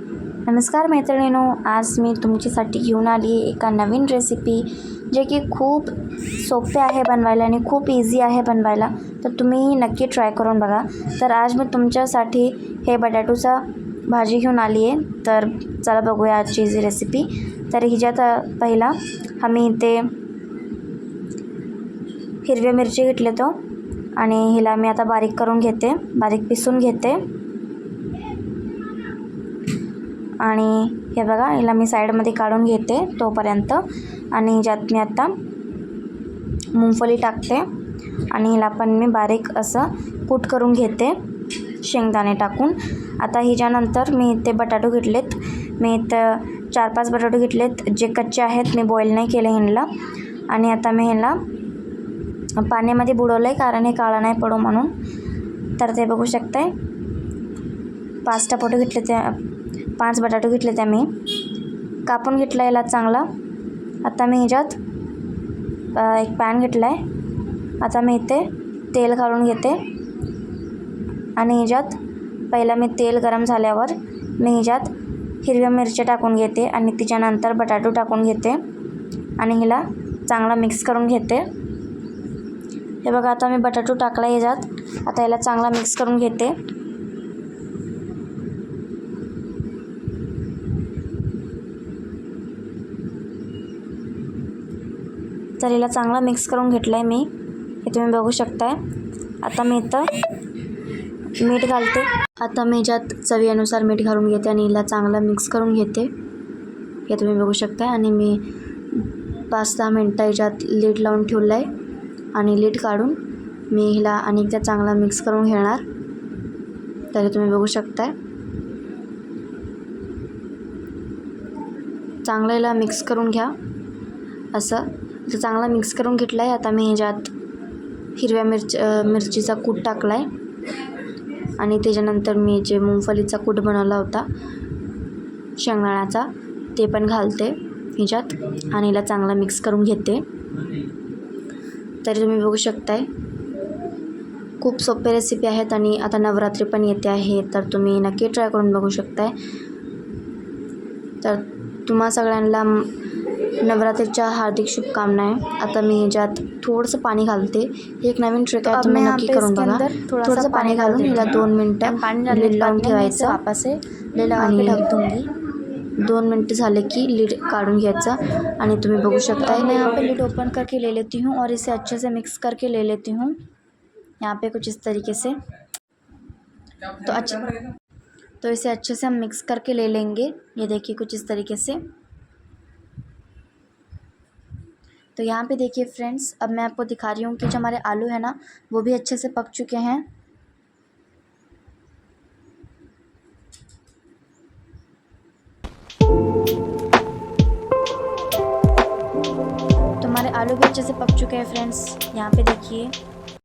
नमस्कार मैत्रिणींनो, आज मी तुमच्यासाठी घेऊन आली आहे एका नवीन रेसिपी जे की खूप सोपे आहे बनवायला आणि खूप इझी आहे बनवायला. तर तुम्ही नक्की ट्राय करून बघा. तर आज मी तुमच्यासाठी हे बटाटूचा भाजी घेऊन आली आहे. तर चला बघूया आजची ही रेसिपी. तर हिच्यात पहिला आम्ही इथे हिरव्या मिरची घेतले तो आणि हिला मी आता बारीक करून घेते, बारीक पिसून घेते. आणि हे बघा, हिला मी साईडमध्ये काढून घेते तोपर्यंत. आणि ज्यात मी आता मुंगफली टाकते आणि हिला पण मी बारीक असं कूट करून घेते शेंगदाणे टाकून. आता हिच्यानंतर मी इथे बटाटो घेतलेत. मी इथं 4-5 बटाटो घेतलेत जे कच्चे आहेत, मी बॉईल नाही केले ह्यांना. आणि आता मी ह्याला पाण्यामध्ये बुडवलं आहे कारण हे काळा नाही पडो म्हणून. तर ते बघू शकताय 5 बटाटो घेतले त्या मी कापून घेतला याला चांगला. आता मी ह्याच्यात एक पॅन घेतला आहे. आता मी इथे तेल घालून घेते आणि ह्याच्यात पहिला मी तेल गरम झाल्यावर मी ह्याच्यात हिरव्या मिरच्या टाकून घेते आणि तिच्यानंतर बटाटो टाकून घेते आणि हिला चांगला मिक्स करून घेते. हे बघा, आता मी बटाटो टाकला ह्याच्यात. आता याला चांगला मिक्स करून घेते. तर हिला चांगला मिक्स करून घेतला आहे मी, हे तुम्ही बघू शकताय. आता मी इथं मीठ घालते. आता मी ह्याच्यात चवीनुसार मीठ घालून घेते आणि हिला चांगला मिक्स करून घेते, हे तुम्ही बघू शकताय. आणि मी 5-6 मिनटं ह्याच्यात लीड लावून ठेवलं आहे आणि लीड काढून मी हिला आणि एकदा चांगला मिक्स करून घेणार. तर तुम्ही बघू शकताय चांगलं हिला मिक्स करून घ्या असं. तर चांगला मिक्स करून घेतला आहे. आता मी ह्याच्यात हिरव्या मिरचीचा कूट टाकला आहे आणि त्याच्यानंतर मी जे मुंगफलीचा कूट बनवला होता शेंगदाण्याचा ते पण घालते ह्याच्यात आणि हिला चांगला मिक्स करून घेते. तरी तुम्ही बघू शकताय खूप सोपे रेसिपी आहेत आणि आता नवरात्री पण येते आहे, तर तुम्ही नक्की ट्राय करून बघू शकताय. तर तुम्हा सगळ्यांना नवरात्रीच्या हार्दिक शुभकामना आहे. आता मी ह्याच्यात थोडंसं पाणी घालते. एक नवीन ट्रिक आहे, तुम्ही नक्की करून बघा. थोडंसं पाणी घालून हिला 2 मिनटं लीड लावून ठेवायचं आणि 2 मिनट झाले की लीड काढून घ्यायचं. आणि तुम्ही बघू शकता मैं यहाँ पे लीड ओपन करके ले लेती हूँ और इसे अच्छे से मिक्स करके ले लेती हूँ. यहाँ पे कुछ इस तरीके से तो इसे अच्छे से हम मिक्स करके ले लेंगे. ये देखिए कुछ इस तरीके से. तो यहाँ पे देखिए फ्रेंड्स, अब मैं आपको दिखा रही हूँ कि जो हमारे आलू है ना वो भी अच्छे से पक चुके हैं. तो हमारे आलू भी अच्छे से पक चुके हैं फ्रेंड्स. यहाँ पे देखिए